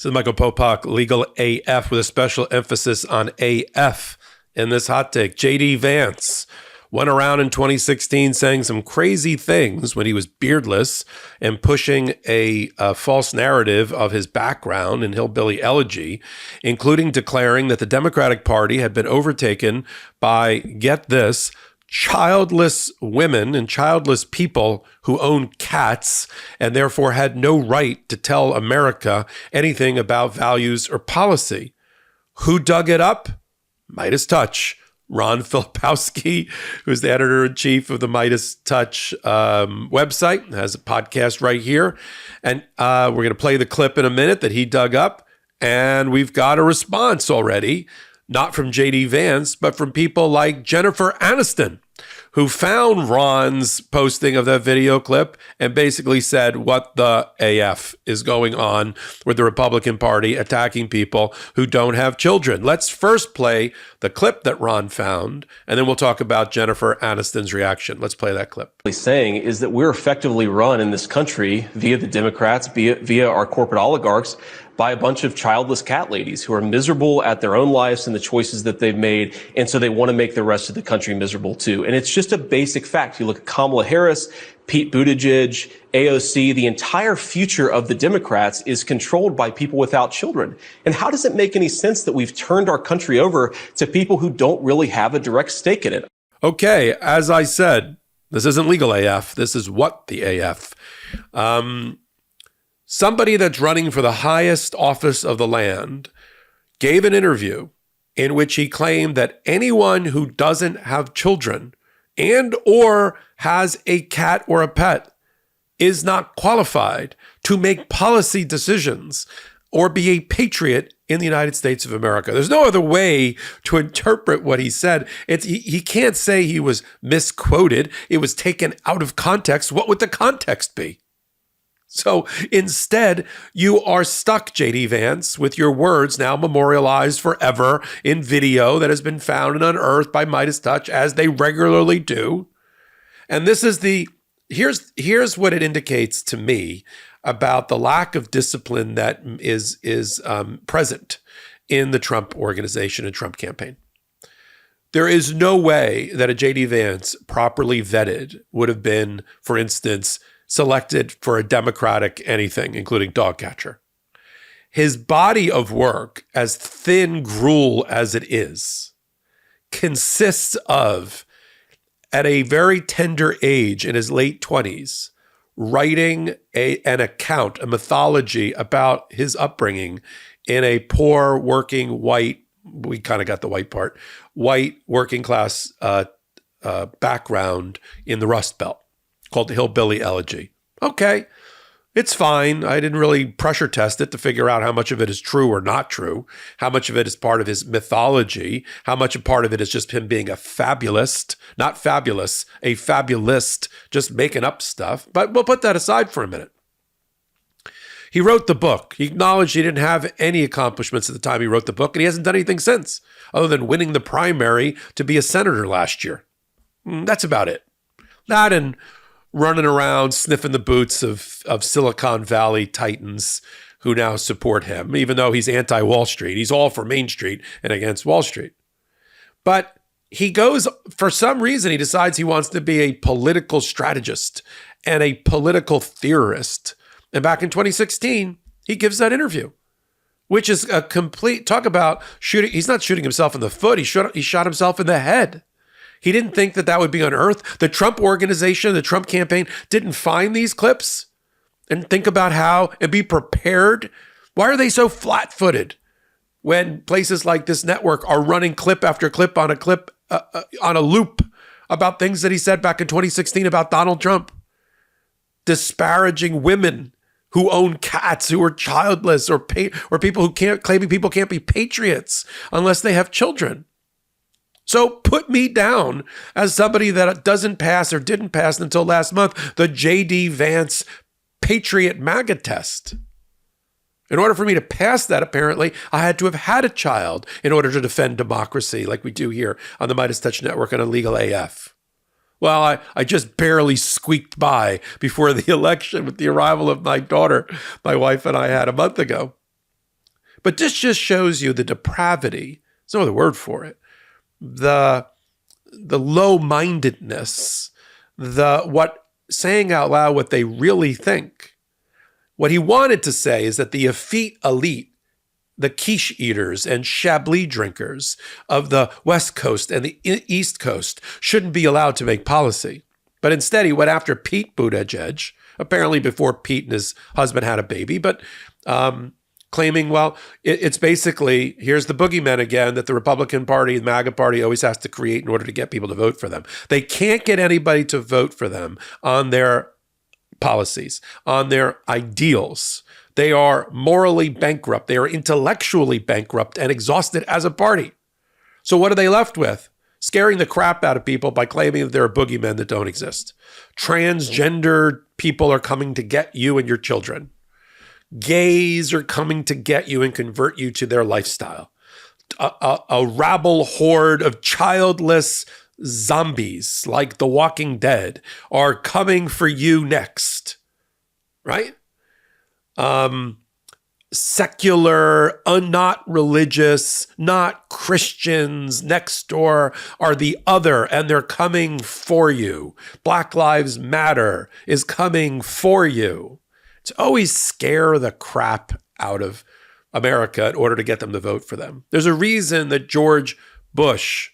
This is Michael Popok, Legal AF, with a special emphasis on AF in this hot take. JD Vance went around in 2016 saying some crazy things when he was beardless and pushing a false narrative of his background in hillbilly elegy, including declaring that the Democratic Party had been overtaken by, get this, childless women and childless people who own cats and therefore had no right to tell America anything about values or policy. Who dug it up? Meidas Touch. Ron Filipowski, who's the editor-in-chief of the MeidasTouch website, has a podcast right here. And we're going to play the clip in a minute that he dug up. And we've got a response already, not from JD Vance, but from people like Jennifer Aniston, who found Ron's posting of that video clip and basically said, what the AF is going on with the Republican Party attacking people who don't have children? Let's first play the clip that Ron found, and then we'll talk about Jennifer Aniston's reaction. Let's play that clip. Saying is that we're effectively run in this country via the Democrats, via our corporate oligarchs, by a bunch of childless cat ladies who are miserable at their own lives and the choices that they've made. And so they want to make the rest of the country miserable too. And it's just a basic fact. You look at Kamala Harris, Pete Buttigieg, AOC, the entire future of the Democrats is controlled by people without children. And how does it make any sense that we've turned our country over to people who don't really have a direct stake in it? Okay, as I said, this isn't legal AF. This is what the AF. Somebody that's running for the highest office of the land gave an interview in which he claimed that anyone who doesn't have children and or has a cat or a pet is not qualified to make policy decisions or be a patriot in the United States of America. There's no other way to interpret what he said. He can't say he was misquoted. It was taken out of context. What would the context be? So instead, you are stuck, JD Vance, with your words now memorialized forever in video that has been found and unearthed by MeidasTouch, as they regularly do. And this is here's what it indicates to me about the lack of discipline that is present in the Trump organization and Trump campaign. There is no way that a JD Vance properly vetted would have been, for instance, selected for a Democratic anything, including dog catcher. His body of work, as thin gruel as it is, consists of, at a very tender age in his late 20s, writing an account, a mythology about his upbringing in a poor working white, we kind of got the white part, white working class background in the Rust Belt, called the Hillbilly Elegy. Okay, it's fine. I didn't really pressure test it to figure out how much of it is true or not true, how much of it is part of his mythology, how much a part of it is just him being a fabulist, not fabulous, a fabulist, just making up stuff. But we'll put that aside for a minute. He wrote the book. He acknowledged he didn't have any accomplishments at the time he wrote the book, and he hasn't done anything since, other than winning the primary to be a senator last year. That's about it. That and running around sniffing the boots of Silicon Valley titans who now support him, even though he's anti-Wall Street. He's all for Main Street and against Wall Street. But he goes, for some reason, he decides he wants to be a political strategist and a political theorist. And back in 2016, he gives that interview, which is a complete, talk about shooting. He's not shooting himself in the foot. He shot himself in the head. He didn't think that would be unearthed. The Trump organization, the Trump campaign didn't find these clips and think about how and be prepared. Why are they so flat-footed when places like this network are running clip after clip on a loop about things that he said back in 2016 about Donald Trump, disparaging women who own cats, who are childless, or people who claiming people can't be patriots unless they have children. So put me down as somebody that doesn't pass or didn't pass until last month the JD Vance Patriot MAGA test. In order for me to pass that, apparently, I had to have had a child in order to defend democracy like we do here on the Meidas Touch Network on Illegal AF. Well, I just barely squeaked by before the election with the arrival of my daughter, my wife and I had a month ago. But this just shows you the depravity. There's no other word for it. The low-mindedness, what saying out loud what they really think. What he wanted to say is that the effete elite, the quiche eaters and Chablis drinkers of the West Coast and the East Coast shouldn't be allowed to make policy. But instead, he went after Pete Buttigieg, apparently before Pete and his husband had a baby, but claiming, well, it's basically, here's the boogeyman again, that the Republican Party, the MAGA Party, always has to create in order to get people to vote for them. They can't get anybody to vote for them on their policies, on their ideals. They are morally bankrupt. They are intellectually bankrupt and exhausted as a party. So what are they left with? Scaring the crap out of people by claiming that there are boogeymen that don't exist. Transgender people are coming to get you and your children. Gays are coming to get you and convert you to their lifestyle. A rabble horde of childless zombies like The Walking Dead are coming for you next, right? Secular, not religious, not Christians next door are the other, and they're coming for you. Black Lives Matter is coming for you. It's always scare the crap out of America in order to get them to vote for them. There's a reason that George Bush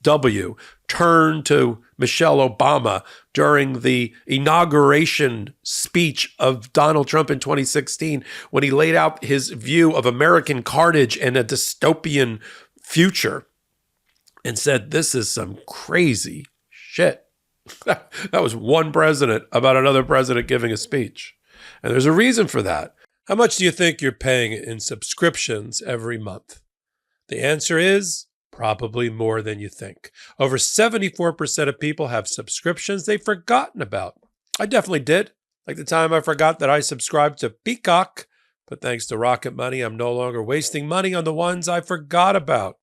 W. turned to Michelle Obama during the inauguration speech of Donald Trump in 2016 when he laid out his view of American carnage and a dystopian future and said, this is some crazy shit. That was one president about another president giving a speech. And there's a reason for that. How much do you think you're paying in subscriptions every month? The answer is probably more than you think. Over 74% of people have subscriptions they've forgotten about. I definitely did. Like the time I forgot that I subscribed to Peacock, but thanks to Rocket Money, I'm no longer wasting money on the ones I forgot about.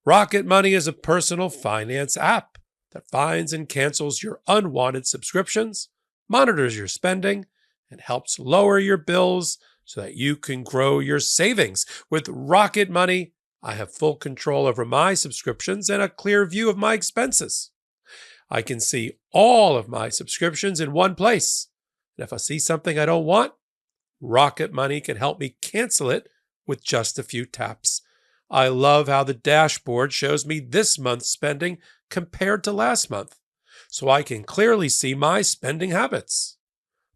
Rocket Money is a personal finance app that finds and cancels your unwanted subscriptions, monitors your spending, and helps lower your bills so that you can grow your savings. With Rocket Money, I have full control over my subscriptions and a clear view of my expenses. I can see all of my subscriptions in one place. And if I see something I don't want, Rocket Money can help me cancel it with just a few taps. I love how the dashboard shows me this month's spending compared to last month, so I can clearly see my spending habits.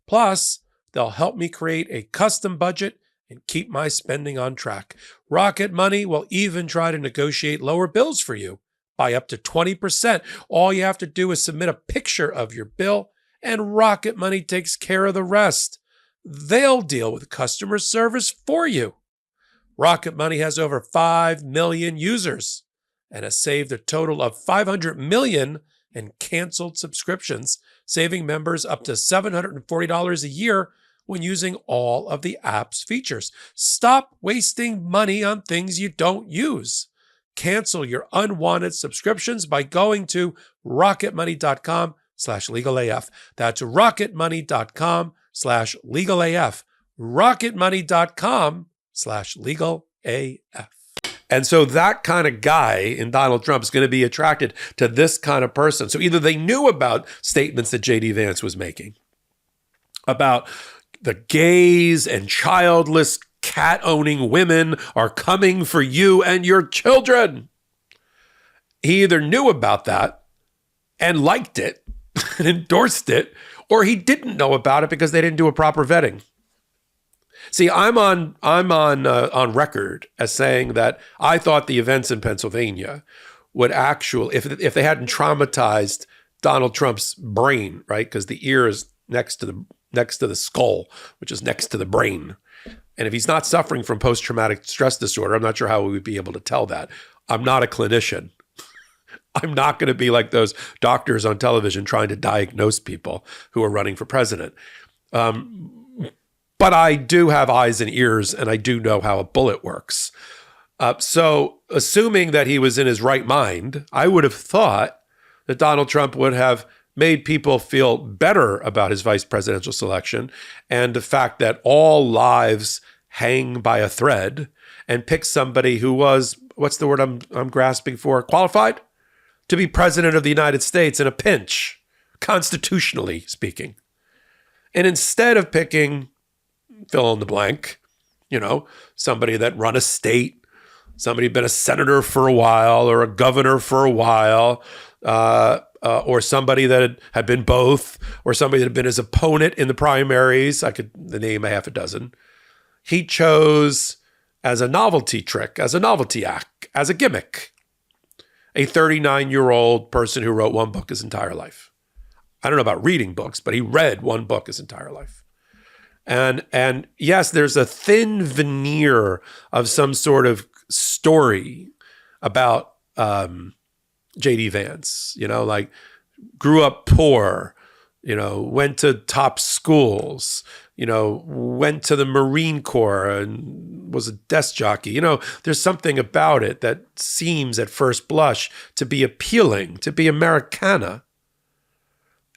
Plus, they'll help me create a custom budget and keep my spending on track. Rocket Money will even try to negotiate lower bills for you by up to 20%. All you have to do is submit a picture of your bill, and Rocket Money takes care of the rest. They'll deal with customer service for you. Rocket Money has over 5 million users and has saved a total of $500 million in canceled subscriptions, saving members up to $740 a year when using all of the app's features. Stop wasting money on things you don't use. Cancel your unwanted subscriptions by going to rocketmoney.com/legalaf. That's rocketmoney.com/legalaf. rocketmoney.com/legalaf. And so that kind of guy in Donald Trump is going to be attracted to this kind of person. So either they knew about statements that JD Vance was making about the gays and childless cat-owning women are coming for you and your children. He either knew about that and liked it and endorsed it, or he didn't know about it because they didn't do a proper vetting. See, I'm on record as saying that I thought the events in Pennsylvania would actually, if they hadn't traumatized Donald Trump's brain, right? Because the ear is next to the skull, which is next to the brain. And if he's not suffering from post-traumatic stress disorder, I'm not sure how we would be able to tell that. I'm not a clinician. I'm not going to be like those doctors on television trying to diagnose people who are running for president. But I do have eyes and ears, and I do know how a bullet works. So assuming that he was in his right mind, I would have thought that Donald Trump would have made people feel better about his vice presidential selection and the fact that all lives hang by a thread and pick somebody who was, what's the word I'm grasping for, qualified to be president of the United States in a pinch, constitutionally speaking. And instead of picking fill in the blank, somebody that run a state, somebody who'd been a senator for a while or a governor for a while, or somebody that had been both, or somebody that had been his opponent in the primaries, I could name a half a dozen. He chose as a novelty trick, as a novelty act, as a gimmick, a 39-year-old person who wrote one book his entire life. I don't know about reading books, but he read one book his entire life. And yes, there's a thin veneer of some sort of story about JD Vance, like grew up poor, went to top schools, went to the Marine Corps and was a desk jockey. There's something about it that seems at first blush to be appealing, to be Americana.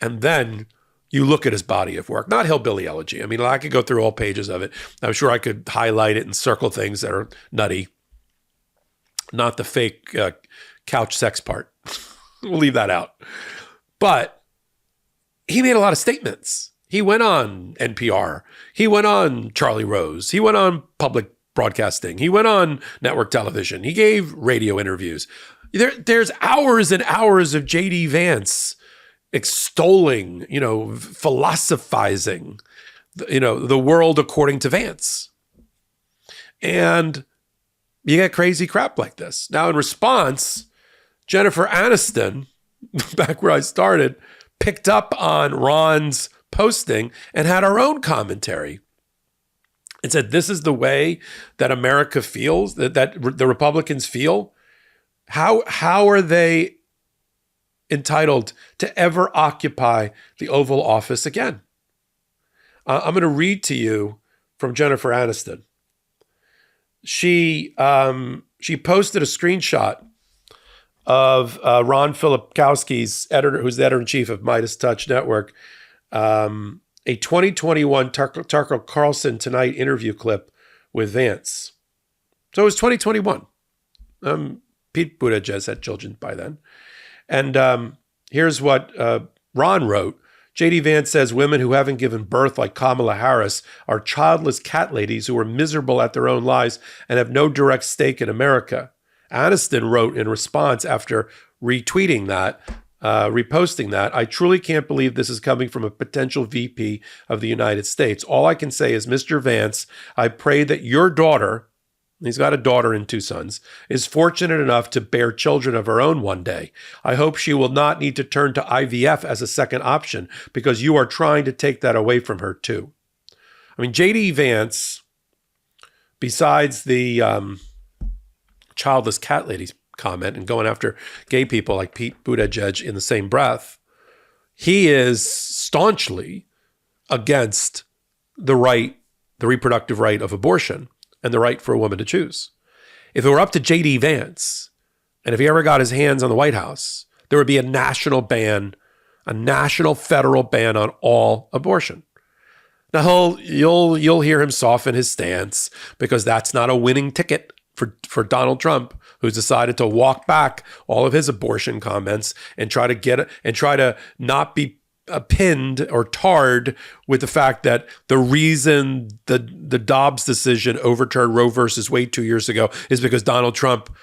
And then you look at his body of work, not Hillbilly Elegy. I mean, I could go through all pages of it. I'm sure I could highlight it and circle things that are nutty. Not the fake couch sex part. We'll leave that out. But he made a lot of statements. He went on NPR. He went on Charlie Rose. He went on public broadcasting. He went on network television. He gave radio interviews. There's hours and hours of JD Vance extolling, philosophizing, the world according to Vance. And you get crazy crap like this. Now, in response, Jennifer Aniston, back where I started, picked up on Ron's posting and had her own commentary and said, this is the way that America feels, that the Republicans feel. How are they entitled to ever occupy the Oval Office again? I'm going to read to you from Jennifer Aniston. She posted a screenshot of Ron Filipkowski's editor, who's the editor-in-chief of Meidas Touch Network, a 2021 Tucker Carlson Tonight interview clip with Vance. So it was 2021. Pete Buttigieg had children by then. And here's what Ron wrote. JD Vance says women who haven't given birth, like Kamala Harris, are childless cat ladies who are miserable at their own lives and have no direct stake in America. Aniston wrote in response after retweeting that, reposting that, I truly can't believe this is coming from a potential VP of the United States. All I can say is, Mr. Vance, I pray that your daughter, he's got a daughter and two sons, is fortunate enough to bear children of her own one day. I hope she will not need to turn to IVF as a second option because you are trying to take that away from her too. I mean, JD Vance, besides the childless cat ladies comment and going after gay people like Pete Buttigieg in the same breath, he is staunchly against the reproductive right of abortion and the right for a woman to choose. If it were up to JD Vance, and if he ever got his hands on the White House, there would be a national ban, a national federal ban on all abortion. Now you'll hear him soften his stance because that's not a winning ticket for Donald Trump, who's decided to walk back all of his abortion comments and try to not be pinned or tarred with the fact that the reason the Dobbs decision overturned Roe versus Wade 2 years ago is because Donald Trump,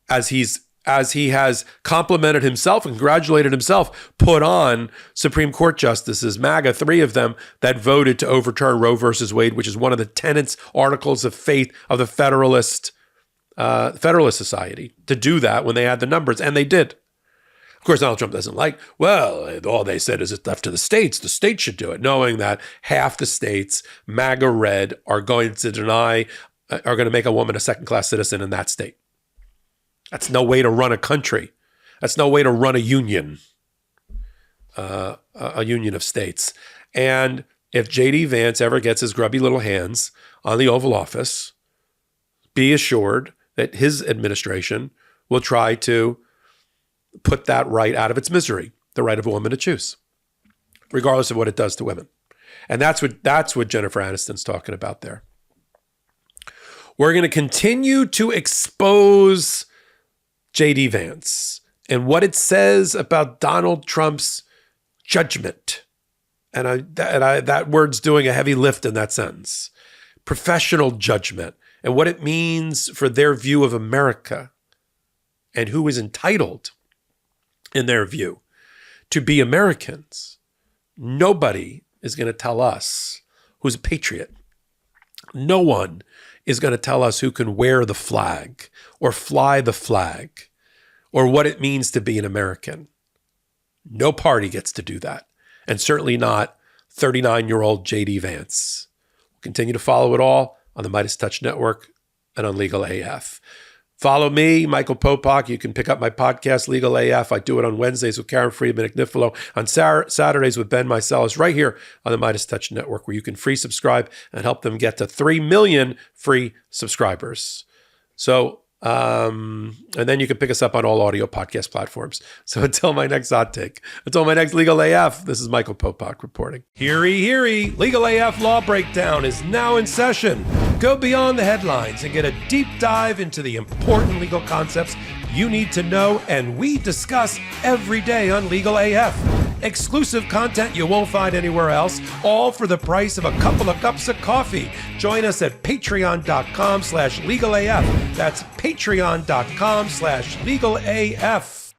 as he has complimented himself and congratulated himself, put on Supreme Court justices, MAGA, 3 of them, that voted to overturn Roe versus Wade, which is one of the tenets, articles of faith of the Federalist Society, to do that when they had the numbers, and they did. Of course, Donald Trump doesn't like, well, all they said is it's left to the states. The states should do it, knowing that half the states, MAGA red, are going to make a woman a second-class citizen in that state. That's no way to run a country. That's no way to run a union of states. And if JD Vance ever gets his grubby little hands on the Oval Office, be assured that his administration will try to put that right out of its misery, the right of a woman to choose, regardless of what it does to women. And that's what Jennifer Aniston's talking about there. We're going to continue to expose JD Vance and what it says about Donald Trump's judgment. And that word's doing a heavy lift in that sentence. Professional judgment and what it means for their view of America and who is entitled, in their view, to be Americans. Nobody is going to tell us who's a patriot. No one is going to tell us who can wear the flag or fly the flag or what it means to be an American. No party gets to do that, and certainly not 39-year-old JD Vance. We'll continue to follow it all on the Meidas Touch Network and on Legal AF. Follow me, Michael Popok. You can pick up my podcast, Legal AF. I do it on Wednesdays with Karen Friedman and Nick Nifolo, on Saturdays with Ben Meiselas, right here on the Meidas Touch Network, where you can free subscribe and help them get to 3 million free subscribers. So, and then you can pick us up on all audio podcast platforms. So until my next hot take, until my next Legal AF, this is Michael Popok reporting. Heary, heary, Legal AF Law Breakdown is now in session. Go beyond the headlines and get a deep dive into the important legal concepts you need to know and we discuss every day on Legal AF. Exclusive content you won't find anywhere else, all for the price of a couple of cups of coffee. Join us at patreon.com/legalaf. That's patreon.com/legalaf.